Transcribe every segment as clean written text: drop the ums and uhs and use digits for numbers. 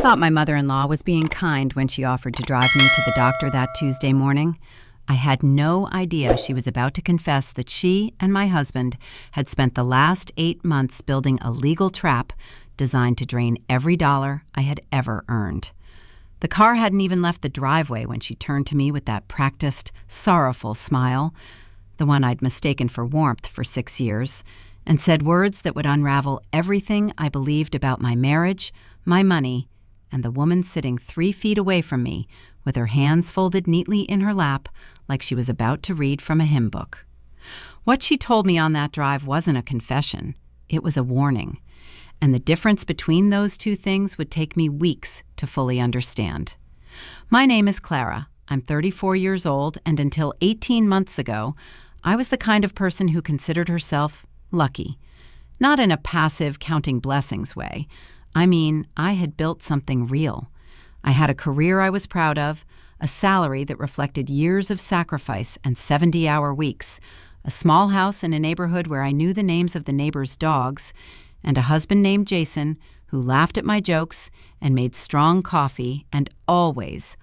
thought my mother-in-law was being kind when she offered to drive me to the doctor that Tuesday morning. I had no idea she was about to confess that she and my husband had spent the last 8 months building a legal trap designed to drain every dollar I had ever earned. The car hadn't even left the driveway when she turned to me with that practiced, sorrowful smile, the one I'd mistaken for warmth for 6 years, and said words that would unravel everything I believed about my marriage, my money, and the woman sitting 3 feet away from me with her hands folded neatly in her lap like she was about to read from a hymn book. What she told me on that drive wasn't a confession. It was a warning. And the difference between those two things would take me weeks to fully understand. My name is Clara. I'm 34 years old, and until 18 months ago, I was the kind of person who considered herself lucky. Not in a passive, counting blessings way. I mean, I had built something real. I had a career I was proud of, a salary that reflected years of sacrifice and 70-hour weeks, a small house in a neighborhood where I knew the names of the neighbors' dogs, and a husband named Jason who laughed at my jokes and made strong coffee and always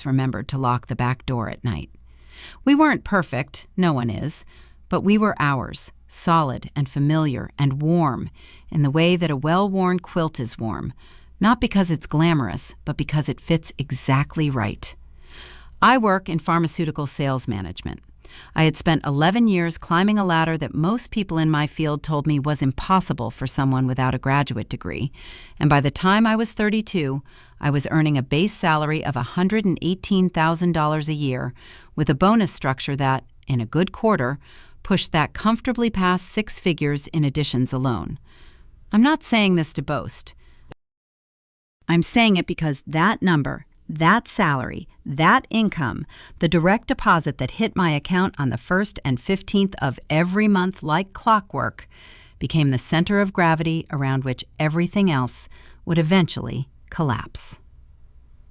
remembered to lock the back door at night. We weren't perfect, no one is, but we were ours, solid and familiar and warm in the way that a well-worn quilt is warm, not because it's glamorous, but because it fits exactly right. I work in pharmaceutical sales management. I had spent 11 years climbing a ladder that most people in my field told me was impossible for someone without a graduate degree, and by the time I was 32, I was earning a base salary of $118,000 a year, with a bonus structure that, in a good quarter, pushed that comfortably past 6 figures in additions alone. I'm not saying this to boast. I'm saying it because that number, that salary, that income, the direct deposit that hit my account on the 1st and 15th of every month like clockwork, became the center of gravity around which everything else would eventually collapse.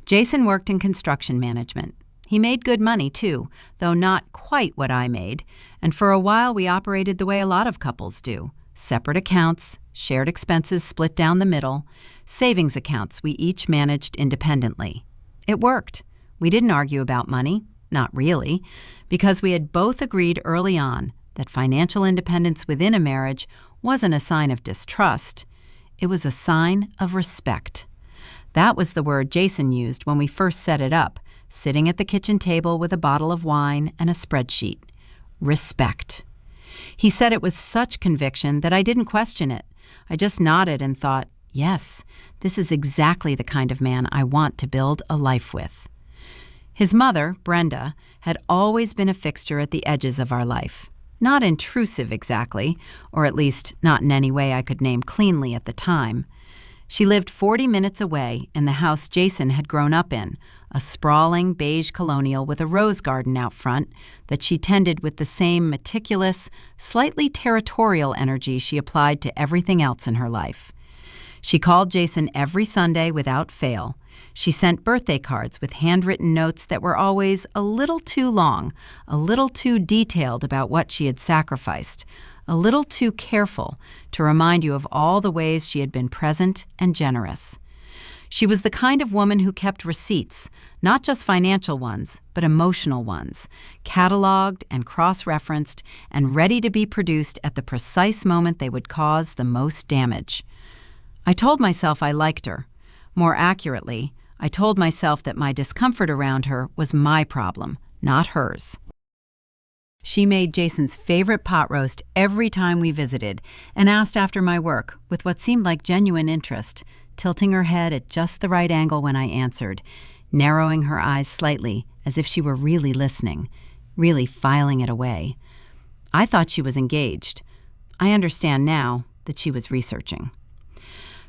Jason worked in construction management. He made good money, too, though not quite what I made, and for a while we operated the way a lot of couples do. Separate accounts, shared expenses split down the middle, savings accounts we each managed independently. It worked. We didn't argue about money, not really, because we had both agreed early on that financial independence within a marriage wasn't a sign of distrust. It was a sign of respect. That was the word Jason used when we first set it up, sitting at the kitchen table with a bottle of wine and a spreadsheet. Respect. He said it with such conviction that I didn't question it. I just nodded and thought, yes, this is exactly the kind of man I want to build a life with. His mother, Brenda, had always been a fixture at the edges of our life. Not intrusive exactly, or at least not in any way I could name cleanly at the time. She lived 40 minutes away in the house Jason had grown up in, a sprawling beige colonial with a rose garden out front that she tended with the same meticulous, slightly territorial energy she applied to everything else in her life. She called Jason every Sunday without fail. She sent birthday cards with handwritten notes that were always a little too long, a little too detailed about what she had sacrificed, a little too careful to remind you of all the ways she had been present and generous. She was the kind of woman who kept receipts, not just financial ones, but emotional ones, cataloged and cross-referenced and ready to be produced at the precise moment they would cause the most damage. I told myself I liked her. More accurately, I told myself that my discomfort around her was my problem, not hers. She made Jason's favorite pot roast every time we visited and asked after my work with what seemed like genuine interest, tilting her head at just the right angle when I answered, narrowing her eyes slightly as if she were really listening, really filing it away. I thought she was engaged. I understand now that she was researching.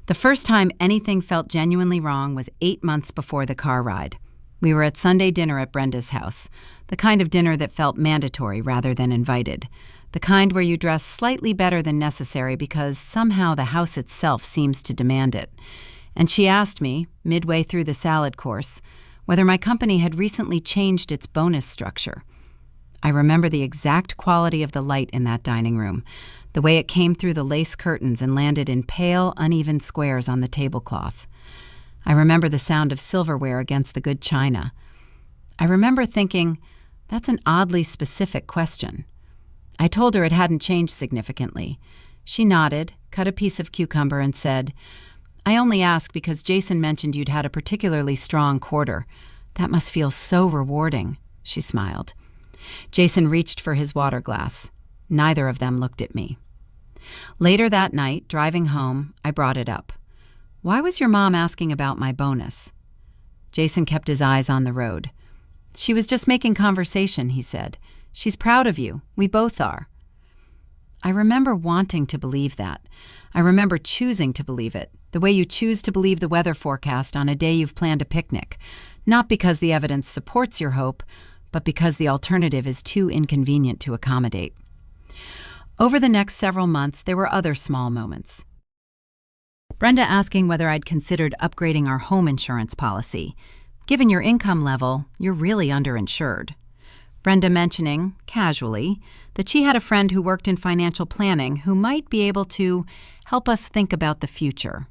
The first time anything felt genuinely wrong was 8 months before the car ride. We were at Sunday dinner at Brenda's house, the kind of dinner that felt mandatory rather than invited, the kind where you dress slightly better than necessary because somehow the house itself seems to demand it. And she asked me, midway through the salad course, whether my company had recently changed its bonus structure. I remember the exact quality of the light in that dining room, the way it came through the lace curtains and landed in pale, uneven squares on the tablecloth. I remember the sound of silverware against the good china. I remember thinking, that's an oddly specific question. I told her it hadn't changed significantly. She nodded, cut a piece of cucumber, and said, I only ask because Jason mentioned you'd had a particularly strong quarter. That must feel so rewarding, she smiled. Jason reached for his water glass. Neither of them looked at me. Later that night, driving home, I brought it up. Why was your mom asking about my bonus? Jason kept his eyes on the road. She was just making conversation, he said. She's proud of you. We both are. I remember wanting to believe that. I remember choosing to believe it, the way you choose to believe the weather forecast on a day you've planned a picnic, not because the evidence supports your hope, but because the alternative is too inconvenient to accommodate. Over the next several months, there were other small moments. Brenda asking whether I'd considered upgrading our home insurance policy. Given your income level, you're really underinsured. Brenda mentioning, casually, that she had a friend who worked in financial planning who might be able to help us think about the future.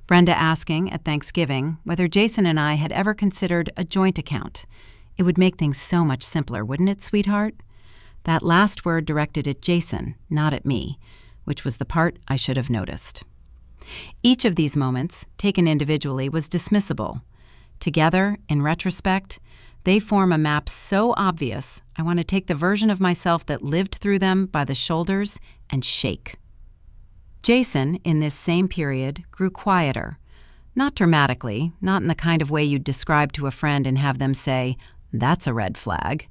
Brenda asking at Thanksgiving whether Jason and I had ever considered a joint account. It would make things so much simpler, wouldn't it, sweetheart? That last word directed at Jason, not at me, which was the part I should have noticed. Each of these moments, taken individually, was dismissible. Together, in retrospect, they form a map so obvious, I want to take the version of myself that lived through them by the shoulders and shake. Jason, in this same period, grew quieter. Not dramatically, not in the kind of way you'd describe to a friend and have them say, "That's a red flag."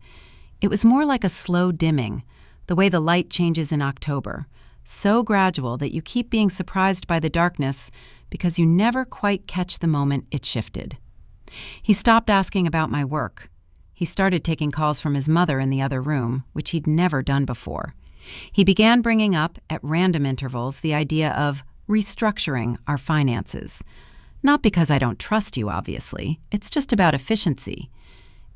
It was more like a slow dimming, the way the light changes in October, so gradual that you keep being surprised by the darkness because you never quite catch the moment it shifted. He stopped asking about my work. He started taking calls from his mother in the other room, which he'd never done before. He began bringing up, at random intervals, the idea of restructuring our finances. Not because I don't trust you, obviously. It's just about efficiency.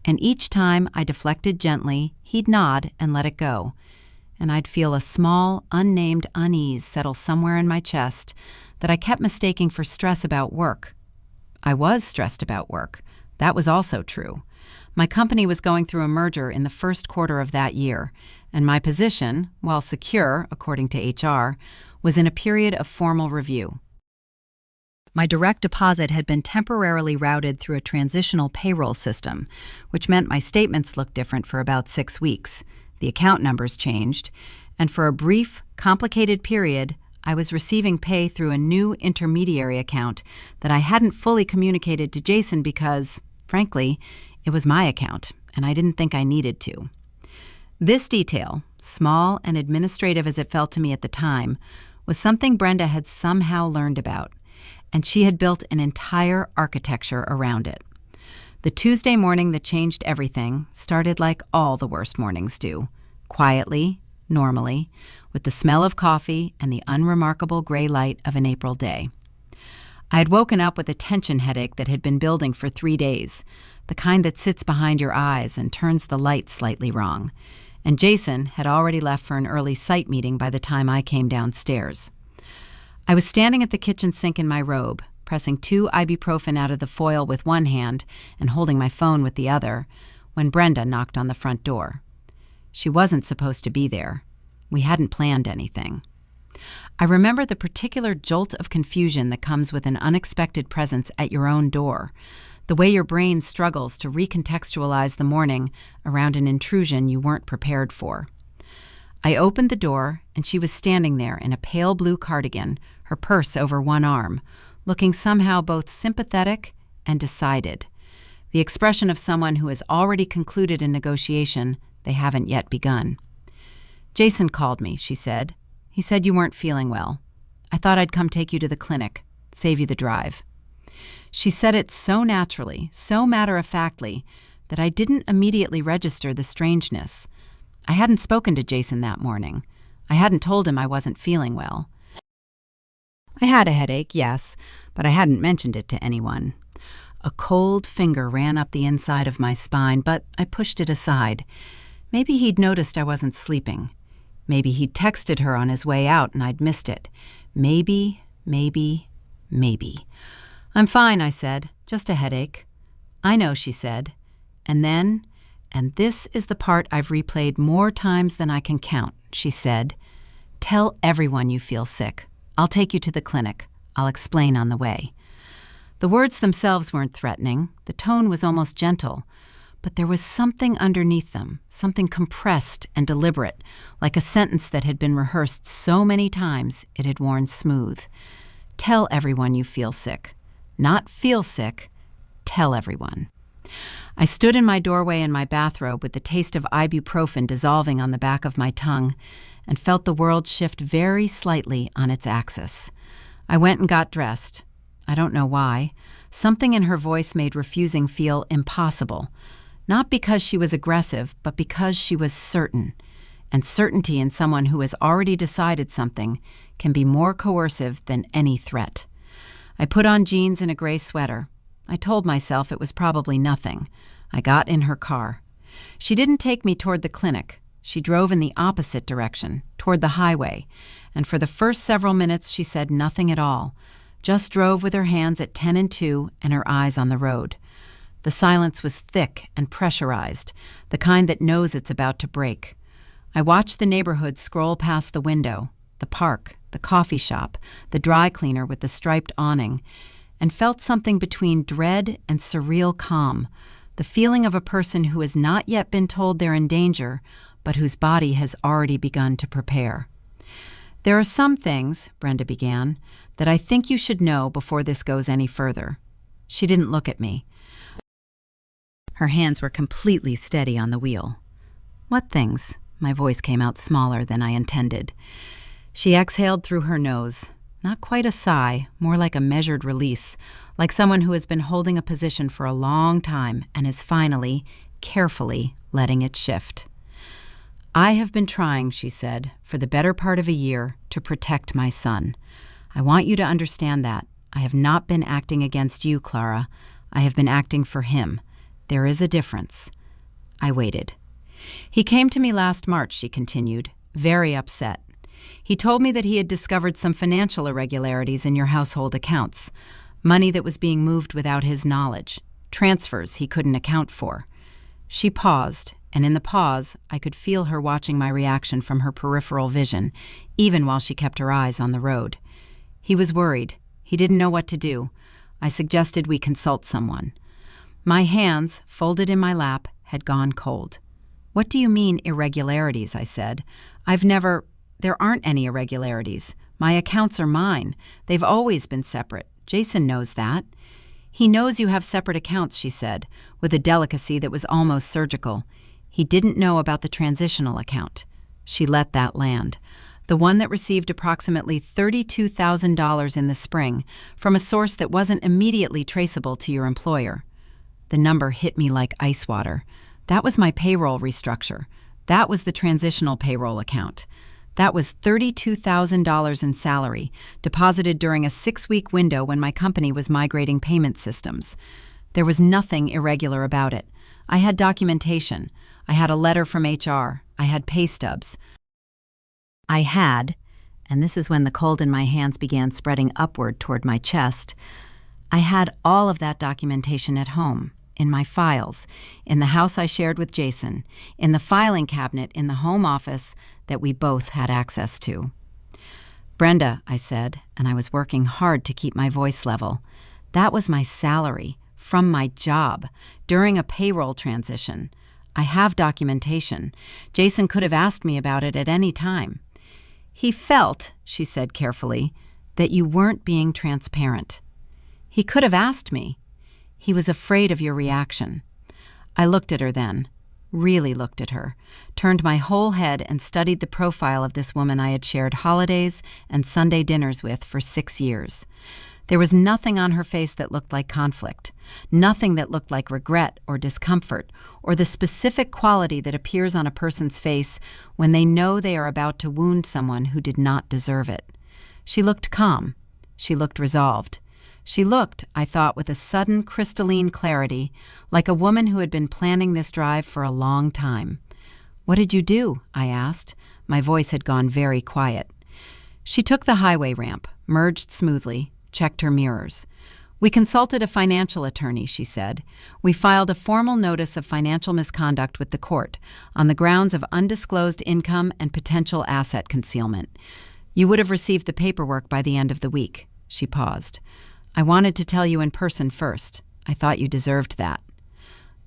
And each time I deflected gently, he'd nod and let it go. And I'd feel a small, unnamed unease settle somewhere in my chest that I kept mistaking for stress about work. I was stressed about work. That was also true. My company was going through a merger in the first quarter of that year, and my position, while secure, according to HR, was in a period of formal review. My direct deposit had been temporarily routed through a transitional payroll system, which meant my statements looked different for about 6 weeks. The account numbers changed, and for a brief, complicated period, I was receiving pay through a new intermediary account that I hadn't fully communicated to Jason because, frankly, it was my account, and I didn't think I needed to. This detail, small and administrative as it felt to me at the time, was something Brenda had somehow learned about, and she had built an entire architecture around it. The Tuesday morning that changed everything started like all the worst mornings do, quietly, normally, with the smell of coffee and the unremarkable gray light of an April day. I had woken up with a tension headache that had been building for 3 days, the kind that sits behind your eyes and turns the light slightly wrong, and Jason had already left for an early site meeting by the time I came downstairs. I was standing at the kitchen sink in my robe, pressing 2 ibuprofen out of the foil with one hand and holding my phone with the other, when Brenda knocked on the front door. She wasn't supposed to be there. We hadn't planned anything. I remember the particular jolt of confusion that comes with an unexpected presence at your own door, the way your brain struggles to recontextualize the morning around an intrusion you weren't prepared for. I opened the door, and she was standing there in a pale blue cardigan, her purse over one arm, looking somehow both sympathetic and decided, the expression of someone who has already concluded a negotiation they haven't yet begun. "Jason called me," she said. "He said you weren't feeling well. I thought I'd come take you to the clinic, save you the drive." She said it so naturally, so matter-of-factly, that I didn't immediately register the strangeness. I hadn't spoken to Jason that morning. I hadn't told him I wasn't feeling well. I had a headache, yes, but I hadn't mentioned it to anyone. A cold finger ran up the inside of my spine, but I pushed it aside. Maybe he'd noticed I wasn't sleeping. Maybe he'd texted her on his way out and I'd missed it. Maybe. "I'm fine," I said. "Just a headache." "I know," she said. And then, and this is the part I've replayed more times than I can count, she said, "Tell everyone you feel sick. I'll take you to the clinic. I'll explain on the way." The words themselves weren't threatening. The tone was almost gentle. But there was something underneath them, something compressed and deliberate, like a sentence that had been rehearsed so many times it had worn smooth. Tell everyone you feel sick. Not feel sick. Tell everyone. I stood in my doorway in my bathrobe with the taste of ibuprofen dissolving on the back of my tongue and felt the world shift very slightly on its axis. I went and got dressed. I don't know why. Something in her voice made refusing feel impossible. Not because she was aggressive, but because she was certain. And certainty in someone who has already decided something can be more coercive than any threat. I put on jeans and a gray sweater. I told myself it was probably nothing. I got in her car. She didn't take me toward the clinic. She drove in the opposite direction, toward the highway. And for the first several minutes, she said nothing at all. Just drove with her hands at 10 and 2 and her eyes on the road. The silence was thick and pressurized, the kind that knows it's about to break. I watched the neighborhood scroll past the window, the park, the coffee shop, the dry cleaner with the striped awning, and felt something between dread and surreal calm, the feeling of a person who has not yet been told they're in danger, but whose body has already begun to prepare. "There are some things," Brenda began, "that I think you should know before this goes any further." She didn't look at me. Her hands were completely steady on the wheel. "What things?" My voice came out smaller than I intended. She exhaled through her nose. Not quite a sigh, more like a measured release, like someone who has been holding a position for a long time and is finally, carefully letting it shift. "I have been trying," she said, "for the better part of a year to protect my son. I want you to understand that. I have not been acting against you, Clara. I have been acting for him. There is a difference." I waited. "He came to me last March," she continued, very upset. "He told me that he had discovered some financial irregularities in your household accounts, money that was being moved without his knowledge, transfers he couldn't account for." She paused, and in the pause, I could feel her watching my reaction from her peripheral vision, even while she kept her eyes on the road. "He was worried. He didn't know what to do. I suggested we consult someone." My hands, folded in my lap, had gone cold. "What do you mean, irregularities?" I said. There aren't any irregularities. My accounts are mine. They've always been separate. Jason knows that." "He knows you have separate accounts," she said, with a delicacy that was almost surgical. "He didn't know about the transitional account." She let that land. The one that received approximately $32,000 in the spring from a source that wasn't immediately traceable to your employer. The number hit me like ice water. That was my payroll restructure. That was the transitional payroll account. That was $32,000 in salary, deposited during a 6-week window when my company was migrating payment systems. There was nothing irregular about it. I had documentation. I had a letter from HR. I had pay stubs. I had, and this is when the cold in my hands began spreading upward toward my chest, I had all of that documentation at home, in my files, in the house I shared with Jason, in the filing cabinet in the home office that we both had access to. "Brenda," I said, and I was working hard to keep my voice level, "that was my salary, from my job, during a payroll transition. I have documentation. Jason could have asked me about it at any time." "He felt," she said carefully, "that you weren't being transparent. He could have asked me. He was afraid of your reaction." I looked at her then, really looked at her, turned my whole head and studied the profile of this woman I had shared holidays and Sunday dinners with for 6 years. There was nothing on her face that looked like conflict, nothing that looked like regret or discomfort, or the specific quality that appears on a person's face when they know they are about to wound someone who did not deserve it. She looked calm. She looked resolved. She looked, I thought, with a sudden crystalline clarity, like a woman who had been planning this drive for a long time. "What did you do?" I asked. My voice had gone very quiet. She took the highway ramp, merged smoothly, checked her mirrors. We consulted a financial attorney, she said. We filed a formal notice of financial misconduct with the court on the grounds of undisclosed income and potential asset concealment. You would have received the paperwork by the end of the week. She paused. I wanted to tell you in person first. I thought you deserved that.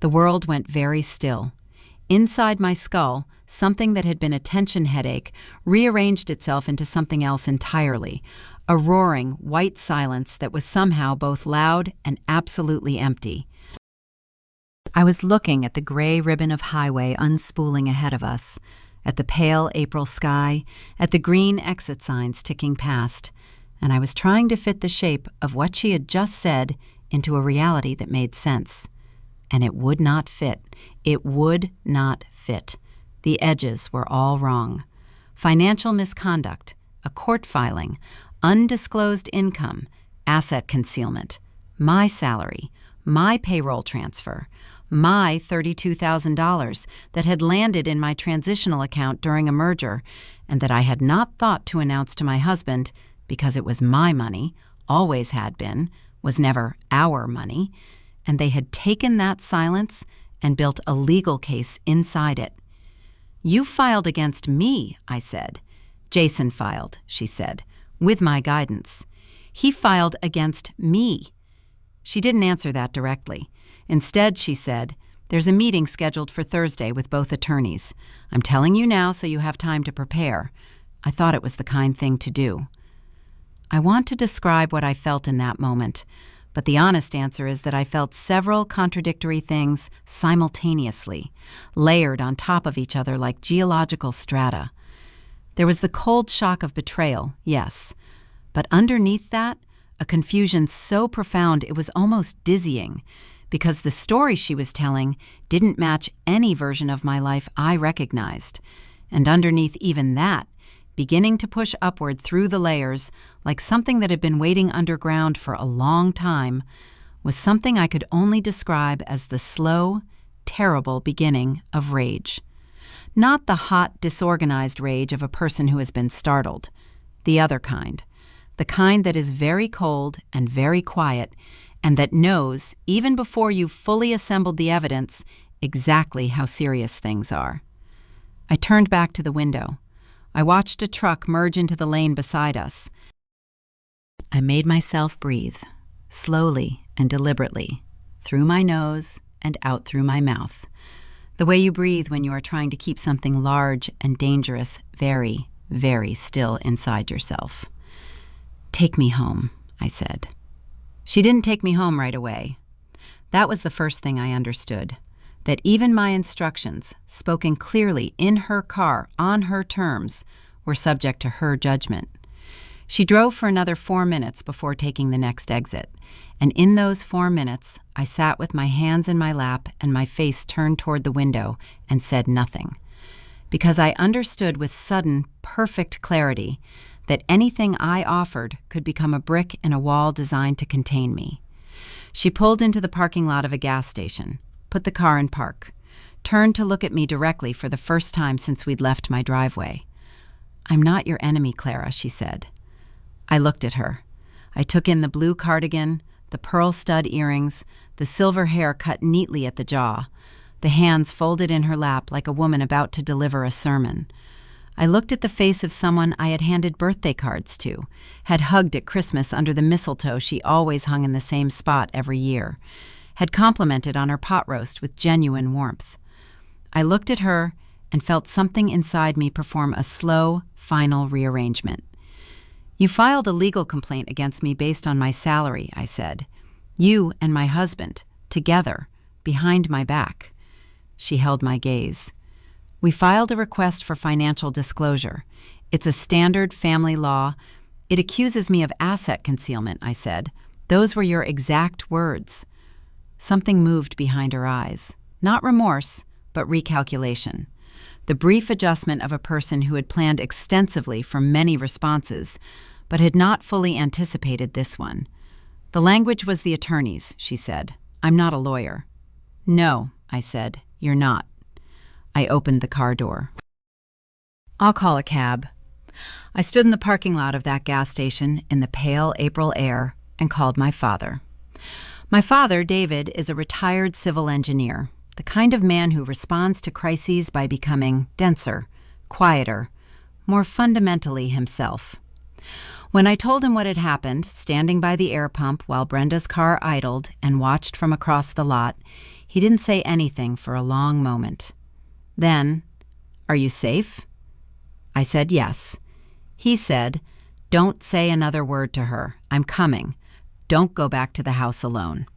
The world went very still. Inside my skull, something that had been a tension headache rearranged itself into something else entirely, a roaring, white silence that was somehow both loud and absolutely empty. I was looking at the gray ribbon of highway unspooling ahead of us, at the pale April sky, at the green exit signs ticking past, and I was trying to fit the shape of what she had just said into a reality that made sense. And it would not fit. It would not fit. The edges were all wrong. Financial misconduct, a court filing, undisclosed income, asset concealment, my salary, my payroll transfer, my $32,000 that had landed in my transitional account during a merger and that I had not thought to announce to my husband because it was my money, always had been, was never our money, and they had taken that silence and built a legal case inside it. You filed against me, I said. Jason filed, she said, with my guidance. He filed against me. She didn't answer that directly. Instead, she said, there's a meeting scheduled for Thursday with both attorneys. I'm telling you now so you have time to prepare. I thought it was the kind thing to do. I want to describe what I felt in that moment, but the honest answer is that I felt several contradictory things simultaneously, layered on top of each other like geological strata. There was the cold shock of betrayal, yes, but underneath that, a confusion so profound it was almost dizzying, because the story she was telling didn't match any version of my life I recognized. And underneath even that, beginning to push upward through the layers, like something that had been waiting underground for a long time, was something I could only describe as the slow, terrible beginning of rage. Not the hot, disorganized rage of a person who has been startled. The other kind. The kind that is very cold and very quiet, and that knows, even before you've fully assembled the evidence, exactly how serious things are. I turned back to the window. I watched a truck merge into the lane beside us. I made myself breathe, slowly and deliberately, through my nose and out through my mouth, the way you breathe when you are trying to keep something large and dangerous very, very still inside yourself. Take me home, I said. She didn't take me home right away. That was the first thing I understood, that even my instructions, spoken clearly in her car, on her terms, were subject to her judgment. She drove for another 4 minutes before taking the next exit, and in those 4 minutes, I sat with my hands in my lap and my face turned toward the window and said nothing, because I understood with sudden, perfect clarity that anything I offered could become a brick in a wall designed to contain me. She pulled into the parking lot of a gas station, put the car in park, turned to look at me directly for the first time since we'd left my driveway. I'm not your enemy, Clara, she said. I looked at her. I took in the blue cardigan, the pearl stud earrings, the silver hair cut neatly at the jaw, the hands folded in her lap like a woman about to deliver a sermon. I looked at the face of someone I had handed birthday cards to, had hugged at Christmas under the mistletoe she always hung in the same spot every year, had complimented on her pot roast with genuine warmth. I looked at her and felt something inside me perform a slow, final rearrangement. You filed a legal complaint against me based on my salary, I said. You and my husband, together, behind my back. She held my gaze. We filed a request for financial disclosure. It's a standard family law. It accuses me of asset concealment, I said. Those were your exact words. Something moved behind her eyes. Not remorse, but recalculation. The brief adjustment of a person who had planned extensively for many responses, but had not fully anticipated this one. The language was the attorney's, she said. I'm not a lawyer. No, I said, you're not. I opened the car door. I'll call a cab. I stood in the parking lot of that gas station in the pale April air and called my father. My father, David, is a retired civil engineer, the kind of man who responds to crises by becoming denser, quieter, more fundamentally himself. When I told him what had happened, standing by the air pump while Brenda's car idled and watched from across the lot, he didn't say anything for a long moment. Then, "Are you safe?" I said yes. He said, "Don't say another word to her. I'm coming. Don't go back to the house alone."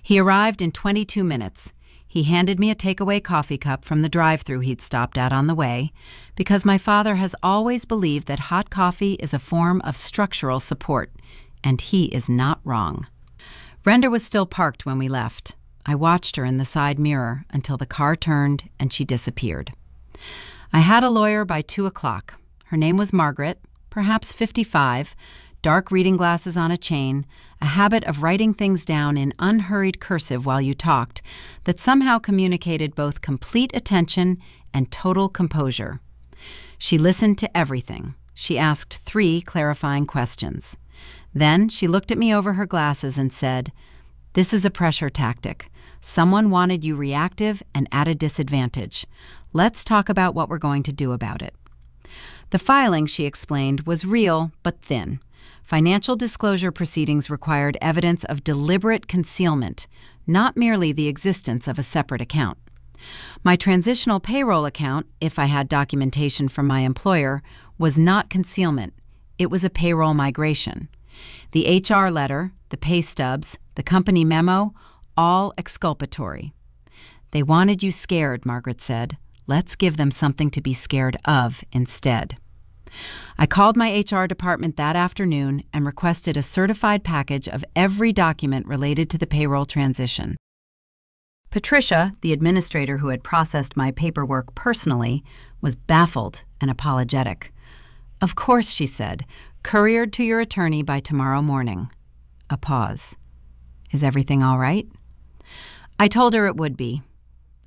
He arrived in 22 minutes. He handed me a takeaway coffee cup from the drive-thru he'd stopped at on the way, because my father has always believed that hot coffee is a form of structural support, and he is not wrong. Brenda was still parked when we left. I watched her in the side mirror until the car turned and she disappeared. I had a lawyer by 2 o'clock. Her name was Margaret, perhaps 55, dark reading glasses on a chain, a habit of writing things down in unhurried cursive while you talked that somehow communicated both complete attention and total composure. She listened to everything. She asked 3 clarifying questions. Then she looked at me over her glasses and said, "This is a pressure tactic. Someone wanted you reactive and at a disadvantage. Let's talk about what we're going to do about it." The filing, she explained, was real but thin. Financial disclosure proceedings required evidence of deliberate concealment, not merely the existence of a separate account. My transitional payroll account, if I had documentation from my employer, was not concealment. It was a payroll migration. The HR letter, the pay stubs, the company memo, all exculpatory. "They wanted you scared," Margaret said. "Let's give them something to be scared of instead." I called my HR department that afternoon and requested a certified package of every document related to the payroll transition. Patricia, the administrator who had processed my paperwork personally, was baffled and apologetic. "Of course," she said, "couriered to your attorney by tomorrow morning." A pause. "Is everything all right?" I told her it would be.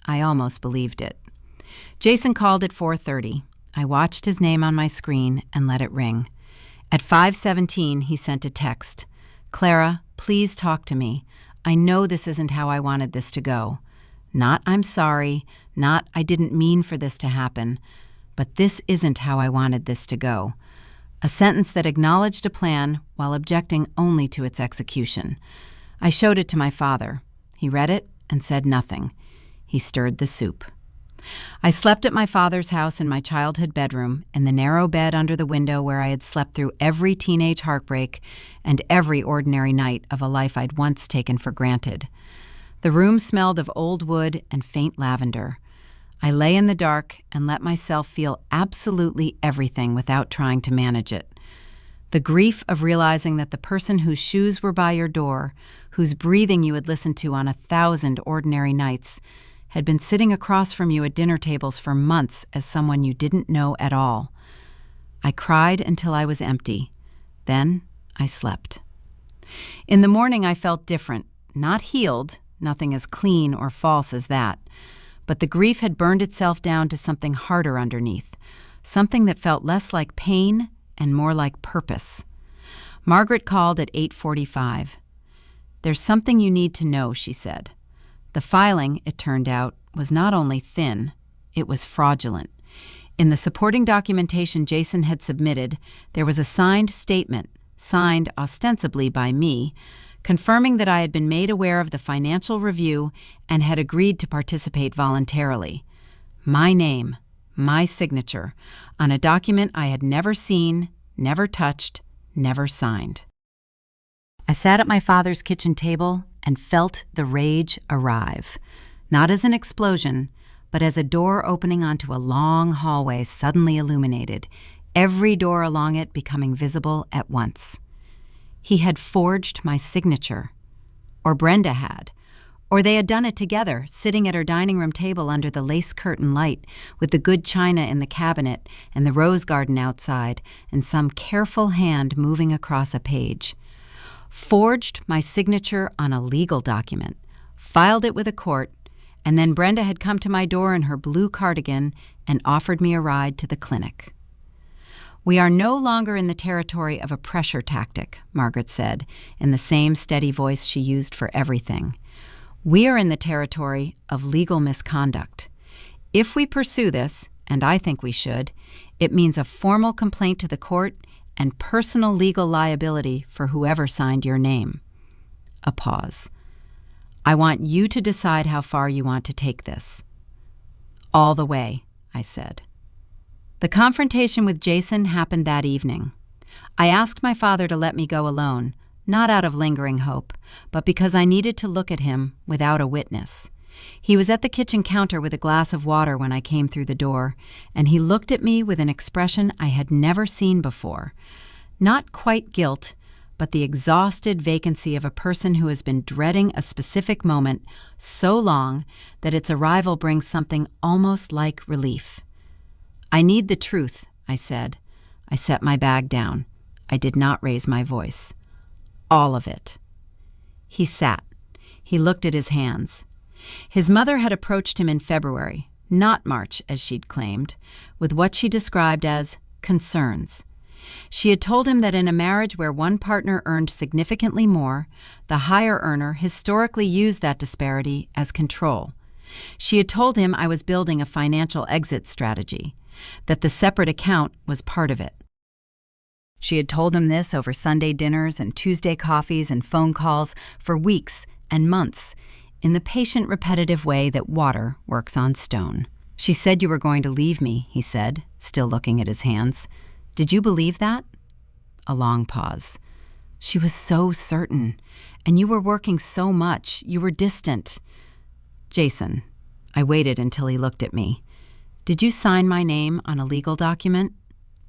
I almost believed it. Jason called at 4:30. I watched his name on my screen and let it ring. At 5:17, he sent a text. "Clara, please talk to me. I know this isn't how I wanted this to go. Not I'm sorry, not I didn't mean for this to happen, but this isn't how I wanted this to go." A sentence that acknowledged a plan while objecting only to its execution. I showed it to my father. He read it and said nothing. He stirred the soup. I slept at my father's house in my childhood bedroom, in the narrow bed under the window where I had slept through every teenage heartbreak and every ordinary night of a life I'd once taken for granted. The room smelled of old wood and faint lavender. I lay in the dark and let myself feel absolutely everything without trying to manage it. The grief of realizing that the person whose shoes were by your door, whose breathing you had listened to on 1,000 ordinary nights, had been sitting across from you at dinner tables for months as someone you didn't know at all. I cried until I was empty. Then I slept. In the morning I felt different, not healed, nothing as clean or false as that, but the grief had burned itself down to something harder underneath, something that felt less like pain and more like purpose. Margaret called at 8:45. "There's something you need to know," she said. The filing, it turned out, was not only thin, it was fraudulent. In the supporting documentation Jason had submitted, there was a signed statement, signed ostensibly by me, confirming that I had been made aware of the financial review and had agreed to participate voluntarily. My name, my signature, on a document I had never seen, never touched, never signed. I sat at my father's kitchen table and felt the rage arrive, not as an explosion, but as a door opening onto a long hallway suddenly illuminated, every door along it becoming visible at once. He had forged my signature, or Brenda had, or they had done it together, sitting at her dining room table under the lace curtain light, with the good china in the cabinet and the rose garden outside, and some careful hand moving across a page. Forged my signature on a legal document, filed it with a court, and then Brenda had come to my door in her blue cardigan and offered me a ride to the clinic. "We are no longer in the territory of a pressure tactic," Margaret said, in the same steady voice she used for everything. "We are in the territory of legal misconduct. If we pursue this, and I think we should, it means a formal complaint to the court and personal legal liability for whoever signed your name." A pause. "I want you to decide how far you want to take this." "All the way," I said. The confrontation with Jason happened that evening. I asked my father to let me go alone, not out of lingering hope, but because I needed to look at him without a witness. He was at the kitchen counter with a glass of water when I came through the door, and he looked at me with an expression I had never seen before. Not quite guilt, but the exhausted vacancy of a person who has been dreading a specific moment so long that its arrival brings something almost like relief. "I need the truth," I said. I set my bag down. I did not raise my voice. "All of it." He sat. He looked at his hands. His mother had approached him in February, not March as she'd claimed, with what she described as concerns. She had told him that in a marriage where one partner earned significantly more, the higher earner historically used that disparity as control. She had told him I was building a financial exit strategy, that the separate account was part of it. She had told him this over Sunday dinners and Tuesday coffees and phone calls for weeks and months, in the patient, repetitive way that water works on stone. "She said you were going to leave me," he said, still looking at his hands. "Did you believe that?" A long pause. "She was so certain. And you were working so much. You were distant." "Jason," I waited until he looked at me. "Did you sign my name on a legal document?"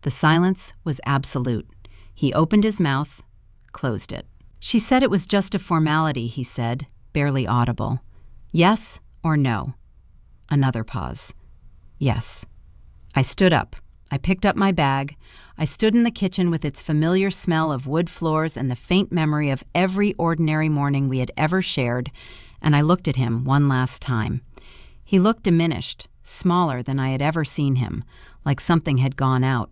The silence was absolute. He opened his mouth, closed it. "She said it was just a formality," he said, barely audible. "Yes or no?" Another pause. "Yes." I stood up. I picked up my bag. I stood in the kitchen with its familiar smell of wood floors and the faint memory of every ordinary morning we had ever shared, and I looked at him one last time. He looked diminished, smaller than I had ever seen him, like something had gone out.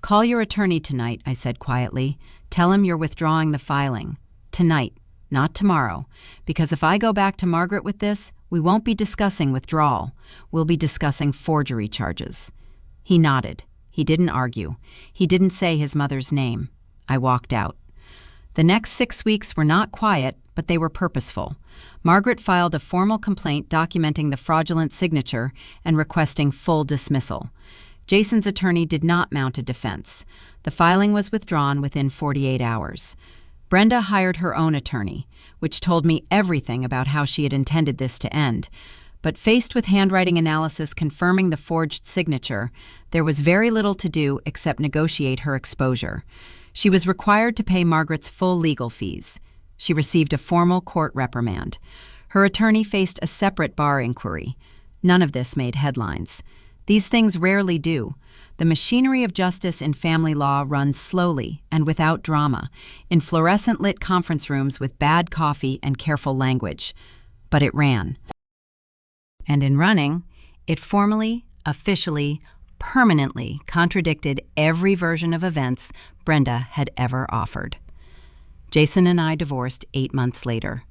"Call your attorney tonight," I said quietly. "Tell him you're withdrawing the filing. Tonight, not tomorrow, because if I go back to Margaret with this, we won't be discussing withdrawal. We'll be discussing forgery charges." He nodded. He didn't argue. He didn't say his mother's name. I walked out. The next 6 weeks were not quiet, but they were purposeful. Margaret filed a formal complaint documenting the fraudulent signature and requesting full dismissal. Jason's attorney did not mount a defense. The filing was withdrawn within 48 hours. Brenda hired her own attorney, which told me everything about how she had intended this to end. But faced with handwriting analysis confirming the forged signature, there was very little to do except negotiate her exposure. She was required to pay Margaret's full legal fees. She received a formal court reprimand. Her attorney faced a separate bar inquiry. None of this made headlines. These things rarely do. The machinery of justice in family law runs slowly and without drama, in fluorescent-lit conference rooms with bad coffee and careful language. But it ran. And in running, it formally, officially, permanently contradicted every version of events Brenda had ever offered. Jason and I divorced 8 months later.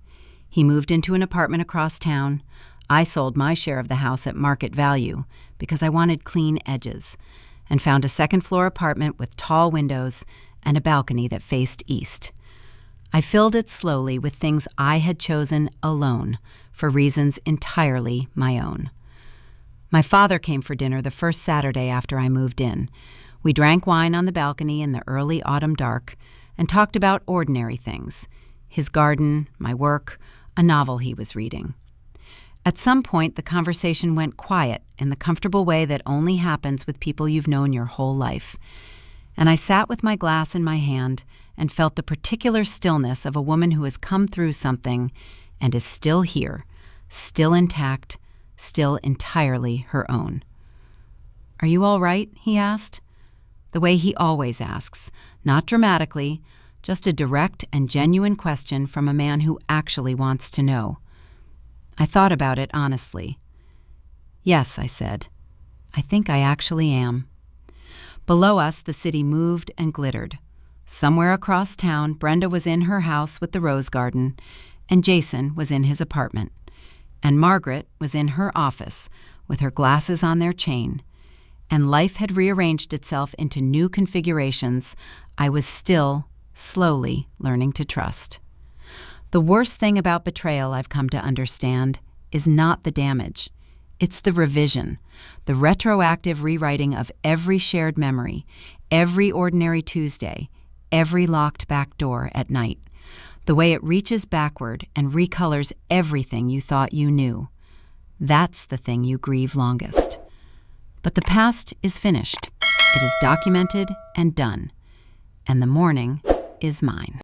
He moved into an apartment across town. I sold my share of the house at market value because I wanted clean edges, and found a second-floor apartment with tall windows and a balcony that faced east. I filled it slowly with things I had chosen alone for reasons entirely my own. My father came for dinner the first Saturday after I moved in. We drank wine on the balcony in the early autumn dark and talked about ordinary things: his garden, my work, a novel he was reading. At some point, the conversation went quiet in the comfortable way that only happens with people you've known your whole life. And I sat with my glass in my hand and felt the particular stillness of a woman who has come through something and is still here, still intact, still entirely her own. "Are you all right?" he asked. The way he always asks, not dramatically, just a direct and genuine question from a man who actually wants to know. I thought about it honestly. "Yes," I said. "I think I actually am." Below us, the city moved and glittered. Somewhere across town, Brenda was in her house with the rose garden, and Jason was in his apartment, and Margaret was in her office with her glasses on their chain, and life had rearranged itself into new configurations I was still slowly learning to trust. The worst thing about betrayal, I've come to understand, is not the damage. It's the revision, the retroactive rewriting of every shared memory, every ordinary Tuesday, every locked back door at night. The way it reaches backward and recolors everything you thought you knew. That's the thing you grieve longest. But the past is finished. It is documented and done. And the morning is mine.